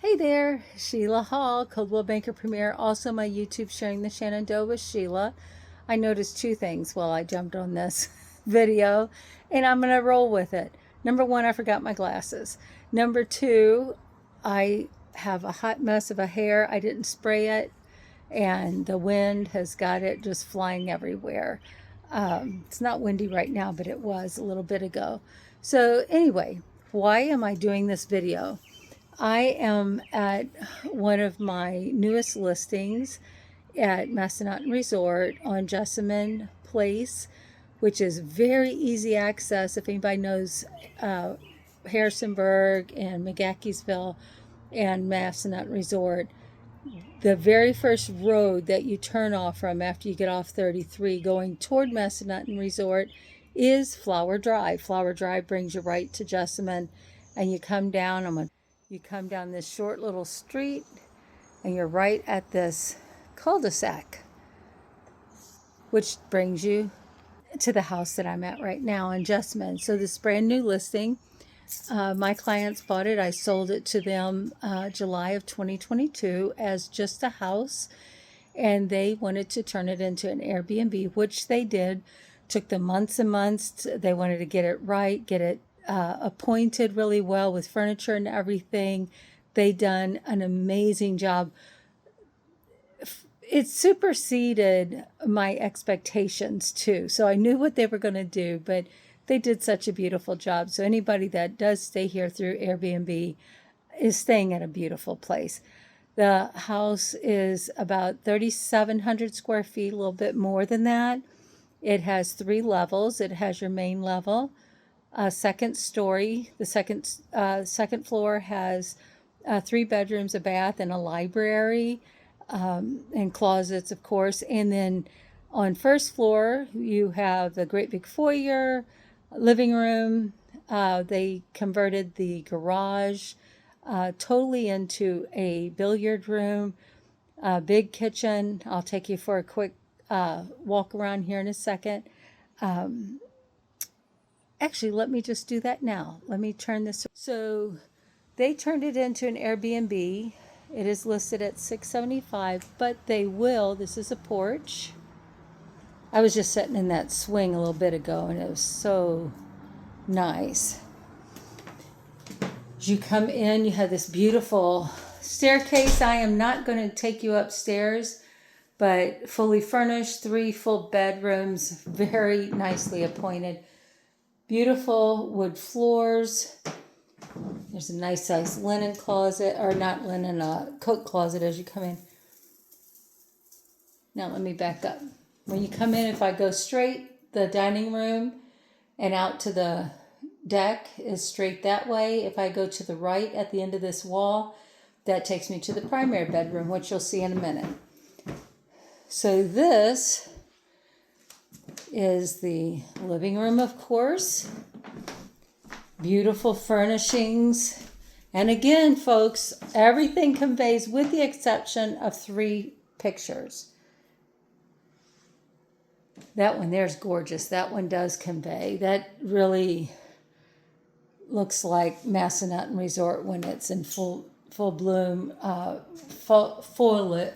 Hey there, Sheila Hall, Coldwell Banker Premier, also my YouTube sharing the Shenandoah with Sheila. I noticed two things while I jumped on this video, and I'm going to roll with it. Number one, I forgot my glasses. Number two, I have a hot mess of a hair. I didn't spray it, and the wind has got it just flying everywhere. It's not windy right now, but it was a little bit ago. So anyway, why am I doing this video? I am at one of my newest listings at Massanutten Resort on Jessamine Place, which is very easy access. If anybody knows Harrisonburg and McGaheysville and Massanutten Resort, the very first road that you turn off from after you get off 33 going toward Massanutten Resort is Flower Drive. Flower Drive brings you right to Jessamine, and you come down. You come down this short little street, and you're right at this cul-de-sac, which brings you to the house that I'm at right now in Jessamine. So this brand new listing, my clients bought it. I sold it to them July of 2022 as just a house, and they wanted to turn it into an Airbnb, which they did. Took them months and months. They wanted to get it right, get it appointed really well with furniture and everything. They done an amazing job. It superseded my expectations too. So I knew what they were going to do, but they did such a beautiful job. So anybody that does stay here through Airbnb is staying at a beautiful place. The house is about 3,700 square feet, a little bit more than that. It has 3 levels. It has your main level, a second story. The second floor has 3 bedrooms, a bath, and a library, and closets, of course. And then on first floor, you have the great big foyer, living room. They converted the garage totally into a billiard room, big kitchen. I'll take you for a quick walk around here in a second. Actually, let me just do that now. Let me turn this. So they turned it into an Airbnb. It is listed at $675, but they will. This is a porch. I was just sitting in that swing a little bit ago, and it was so nice. As you come in, you have this beautiful staircase. I am not going to take you upstairs, but fully furnished, 3 full bedrooms, very nicely appointed. Beautiful wood floors. There's a nice size linen closet, or not linen, coat closet as you come in. Now let me back up. When you come in, if I go straight, the dining room and out to the deck is straight that way. If I go to the right at the end of this wall, that takes me to the primary bedroom, which you'll see in a minute. So this is the living room, of course. Beautiful furnishings. And again, folks, everything conveys with the exception of 3 pictures. That one there's gorgeous. That one does convey. That really looks like Massanutten Resort when it's in full bloom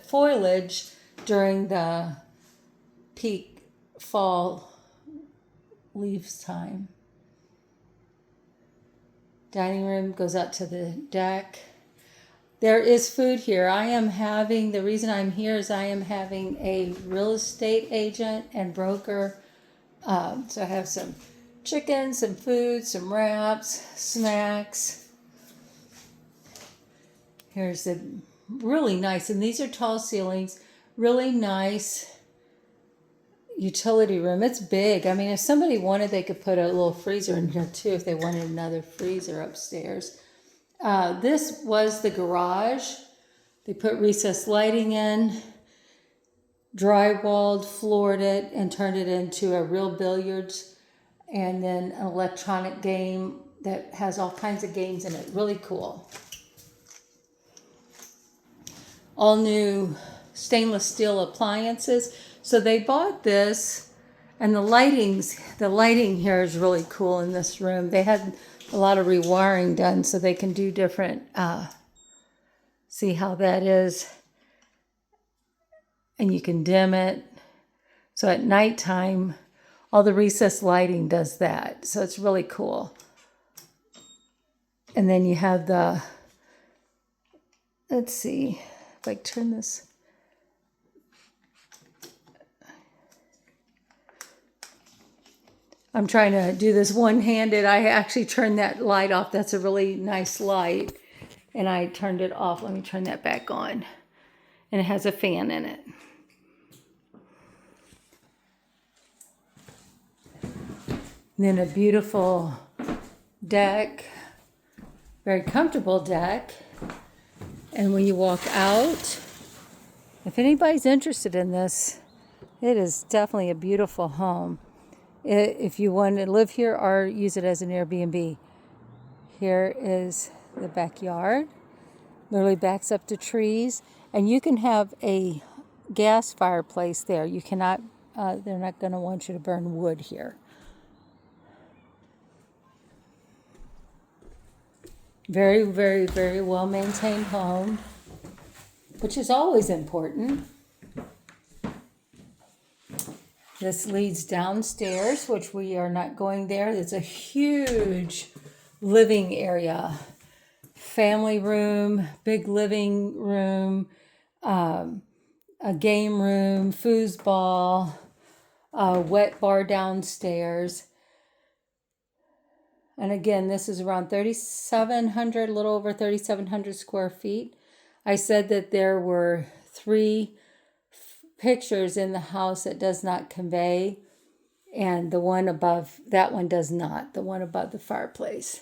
foliage during the peak fall leaves time. Dining room goes out to the deck. There is food here. The reason I'm here is I am having a real estate agent and broker. So I have some chicken, some food, some wraps, snacks. Here's the really nice, and these are tall ceilings, really nice utility room. It's big. I mean, if somebody wanted, they could put a little freezer in here too if they wanted another freezer upstairs. This was the garage. They put recessed lighting in, drywalled, floored it, and turned it into a real billiards, and then an electronic game that has all kinds of games in it. Really cool. All new stainless steel appliances. So they bought this, and the lighting here is really cool in this room. They had a lot of rewiring done so they can do different See how that is? And you can dim it. So at nighttime, all the recessed lighting does that. So it's really cool. And then you have the, let's see if I turn this. I'm trying to do this one-handed. I actually turned that light off. That's a really nice light. And I turned it off. Let me turn that back on. And it has a fan in it. And then a beautiful deck. Very comfortable deck. And when you walk out, if anybody's interested in this, it is definitely a beautiful home. If you want to live here or use it as an Airbnb. Here is the backyard. Literally backs up to trees. And you can have a gas fireplace there. You cannot, they're not going to want you to burn wood here. Very, very, very well maintained home, which is always important. This leads downstairs, which we are not going there. There's a huge living area, family room, big living room, a game room, foosball, a wet bar downstairs. And again, this is around 3,700, a little over 3,700 square feet. I said that there were 3 pictures in the house that does not convey, and the one above, that one does not, the one above the fireplace.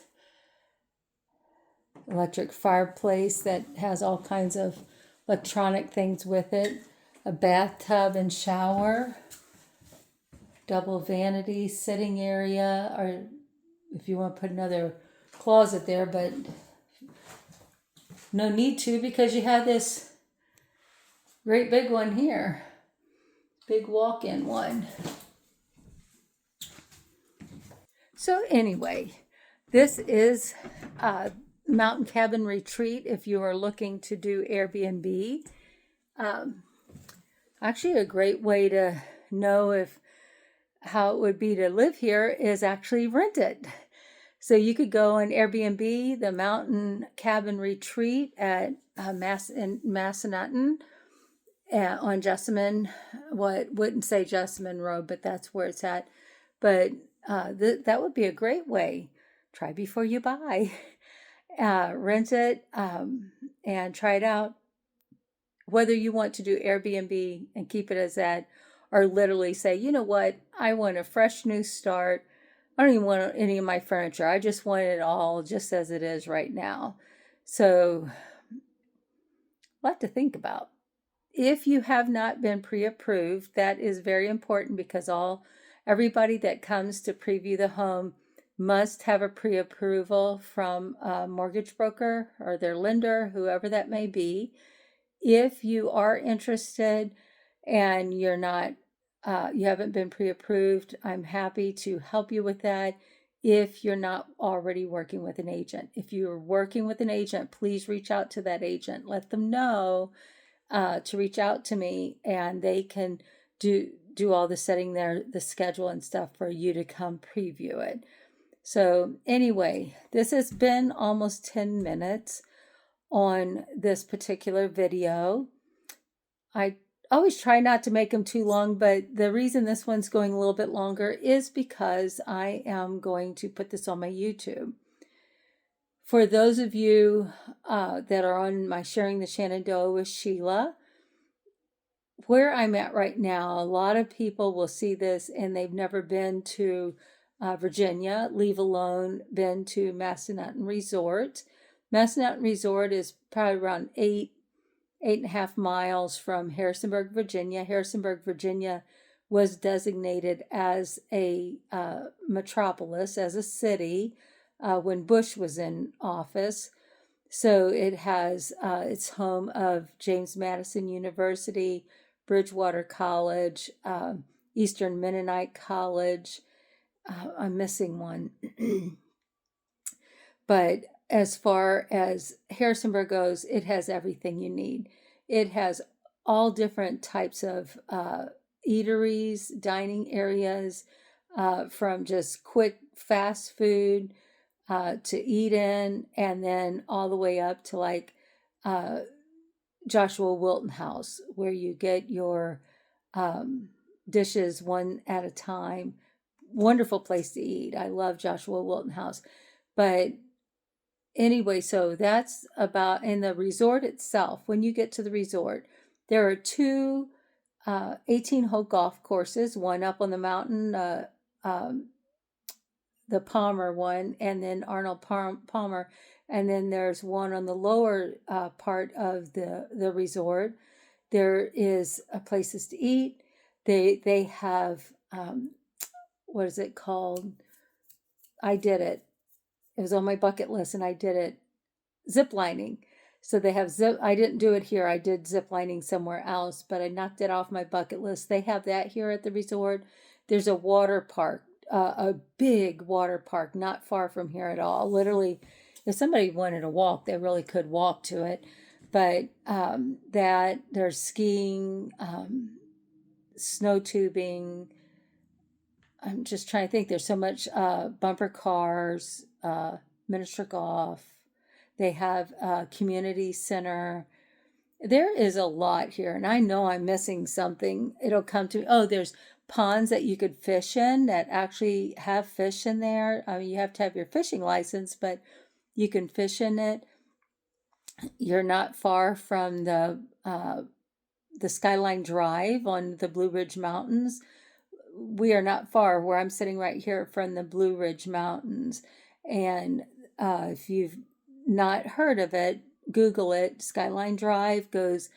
Electric fireplace that has all kinds of electronic things with it, a bathtub and shower, double vanity sitting area, or if you want to put another closet there, but no need to because you have this great big one here. Big walk-in one. So anyway, this is Mountain Cabin Retreat if you are looking to do Airbnb. Actually, a great way to know how it would be to live here is actually rent it. So you could go on Airbnb, the Mountain Cabin Retreat at Massanutten on Jessamine. Wouldn't say Jessamine Road, but that's where it's at. But that would be a great way. Try before you buy. Rent it and try it out. Whether you want to do Airbnb and keep it as that, or literally say, you know what, I want a fresh new start. I don't even want any of my furniture. I just want it all just as it is right now. So, a lot to think about. If you have not been pre-approved, that is very important because everybody that comes to preview the home must have a pre-approval from a mortgage broker or their lender, whoever that may be. If you are interested and you're not, you haven't been pre-approved, I'm happy to help you with that if you're not already working with an agent. If you're working with an agent, please reach out to that agent. Let them know to reach out to me, and they can do all the setting there, the schedule and stuff for you to come preview it. So anyway, this has been almost 10 minutes on this particular video. I always try not to make them too long, but the reason this one's going a little bit longer is because I am going to put this on my YouTube. For those of you that are on my Sharing the Shenandoah with Sheila, where I'm at right now, a lot of people will see this and they've never been to Virginia, leave alone been to Massanutten Resort. Massanutten Resort is probably around 8.5 miles from Harrisonburg, Virginia. Harrisonburg, Virginia was designated as a metropolis, as a city, when Bush was in office. So it has, it's home of James Madison University, Bridgewater College, Eastern Mennonite College. I'm missing one. But as far as Harrisonburg goes, it has everything you need. It has all different types of eateries, dining areas, from just quick fast food to eat in, and then all the way up to like uh, Joshua Wilton House, where you get your um, dishes one at a time. Wonderful place to eat. I love Joshua Wilton House. But anyway, so that's about in the resort itself. When you get to the resort, there are two 18-hole golf courses, one up on the mountain, um, the Palmer one, and then Arnold Palmer, and then there's one on the lower part of the resort. There is places to eat. They have what is it called? I did it. It was on my bucket list, and I did it. Zip lining. So they have zip. I didn't do it here. I did zip lining somewhere else, but I knocked it off my bucket list. They have that here at the resort. There's a water park, a big water park, not far from here at all. Literally, if somebody wanted to walk, they really could walk to it. But that there's skiing, snow tubing. I'm just trying to think. There's so much bumper cars, miniature golf. They have a community center. There is a lot here, and I know I'm missing something. It'll come to me. Oh, there's ponds that you could fish in that actually have fish in there. I mean, you have to have your fishing license, but you can fish in it. You're not far from the Skyline Drive on the Blue Ridge Mountains. We are not far where I'm sitting right here from the Blue Ridge Mountains. And if you've not heard of it, Google it. Skyline Drive goes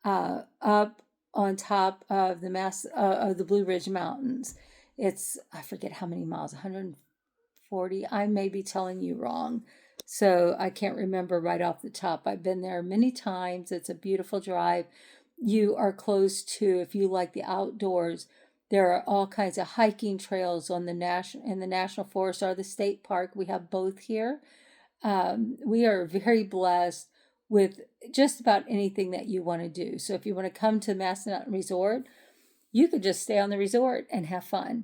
up on top of the Blue Ridge Mountains. It's, I forget how many miles, 140. I may be telling you wrong, so I can't remember right off the top. I've been there many times. It's a beautiful drive. You are close to, if you like the outdoors, there are all kinds of hiking trails on the National Forest or the state park. We have both here. We are very blessed with just about anything that you want to do. So if you want to come to Massanutten Resort, you could just stay on the resort and have fun.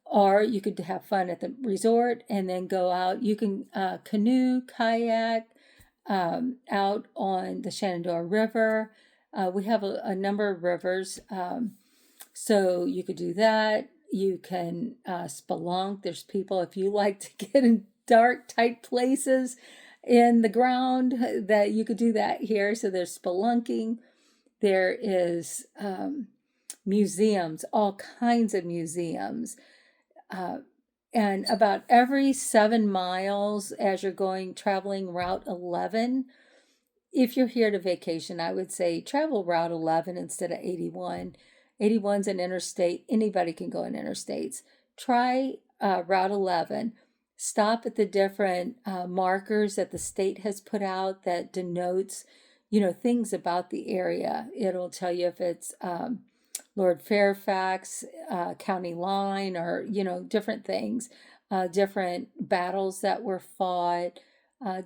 Or you could have fun at the resort and then go out. You can canoe, kayak out on the Shenandoah River. We have a number of rivers. So you could do that. You can spelunk. There's people, if you like to get in dark, tight places in the ground, that you could do that here. So there's spelunking. There is museums, all kinds of museums. And about every 7 miles as you're traveling Route 11, if you're here to vacation, I would say travel Route 11 instead of 81. 81's an interstate. Anybody can go in interstates. Try Route 11. Stop at the different markers that the state has put out that denotes, things about the area. It'll tell you if it's Lord Fairfax, county line, or, different things, different battles that were fought,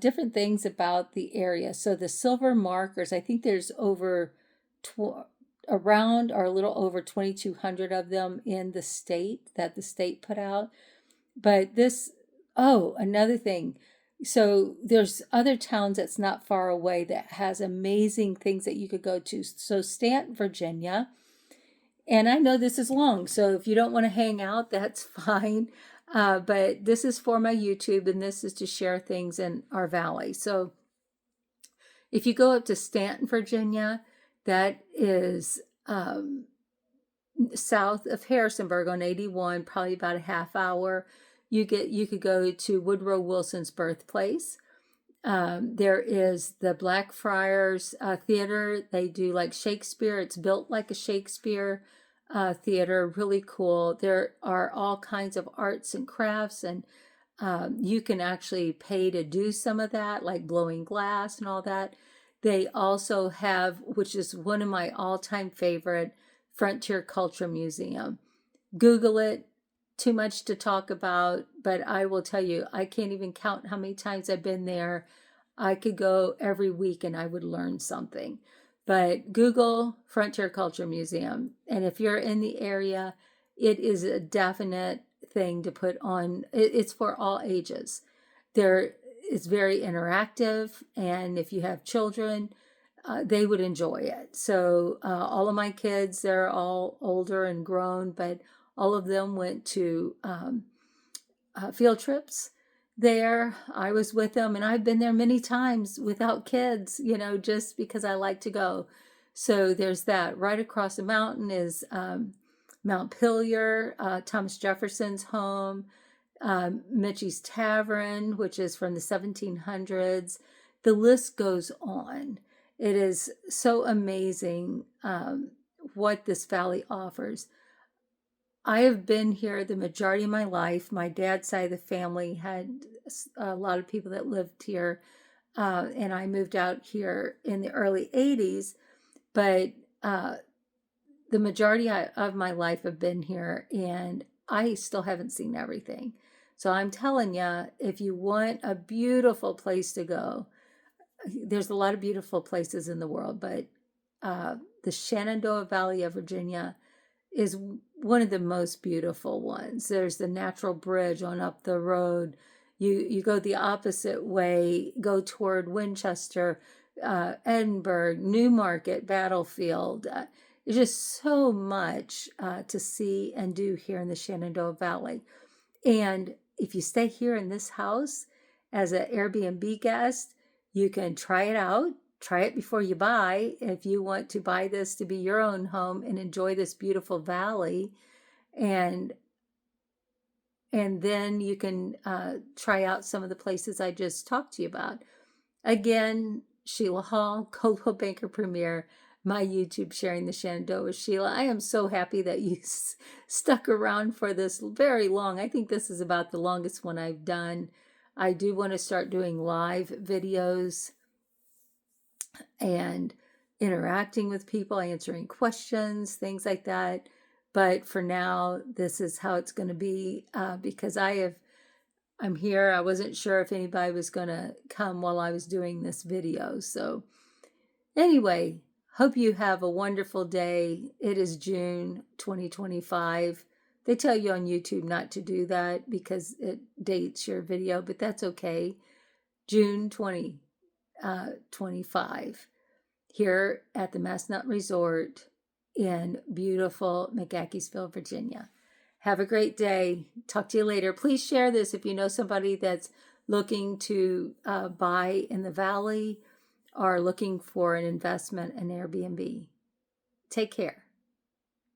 different things about the area. So the silver markers, I think there's around or a little over 2,200 of them in the state that the state put out. But another thing. So there's other towns that's not far away that has amazing things that you could go to. So Stanton, Virginia. And I know this is long, so if you don't want to hang out, that's fine. But this is for my YouTube, and this is to share things in our valley. So if you go up to Stanton, Virginia, that is south of Harrisonburg on 81, probably about a half hour. You could go to Woodrow Wilson's birthplace. There is the Blackfriars Theater. They do like Shakespeare. It's built like a Shakespeare theater. Really cool. There are all kinds of arts and crafts, and you can actually pay to do some of that, like blowing glass and all that. They also have, which is one of my all-time favorite, Frontier Culture Museum. Google it. too much to talk about, but I will tell you, I can't even count how many times I've been there. I could go every week and I would learn something. But Google Frontier Culture Museum, and if you're in the area, it is a definite thing to put on. It's for all ages. It's very interactive, and if you have children, they would enjoy it. So all of my kids, they're all older and grown, but all of them went to field trips there. I was with them, and I've been there many times without kids, just because I like to go. So there's that. Right across the mountain is Mount Pillier, Thomas Jefferson's home, Mitchie's Tavern, which is from the 1700s. The list goes on. It is so amazing what this valley offers. I have been here the majority of my life. My dad's side of the family had a lot of people that lived here, and I moved out here in the early 80s, but the majority of my life have been here, and I still haven't seen everything. So I'm telling you, if you want a beautiful place to go, there's a lot of beautiful places in the world, but the Shenandoah Valley of Virginia is one of the most beautiful ones. There's the natural bridge on up the road. You go the opposite way, go toward Winchester, Edinburgh, Newmarket, Battlefield. There's just so much to see and do here in the Shenandoah Valley. And if you stay here in this house as an Airbnb guest, you can try it out. Try it before you buy. If you want to buy this to be your own home and enjoy this beautiful valley, and then you can try out some of the places I just talked to you about. Again, Sheila Hall, Coldwell Banker Premier, my YouTube Sharing the Shenandoah with Sheila. I am so happy that you stuck around for this very long. I think this is about the longest one I've done. I do want to start doing live videos and interacting with people, answering questions, things like that. But for now, this is how it's going to be because I'm here. I wasn't sure if anybody was going to come while I was doing this video. So anyway, hope you have a wonderful day. It is June 2025. They tell you on YouTube not to do that because it dates your video, but that's okay. June 2025 here at the Massanutten Resort in beautiful McGaheysville, Virginia. Have a great day. Talk to you later. Please share this if you know somebody that's looking to buy in the valley or looking for an investment in Airbnb. Take care.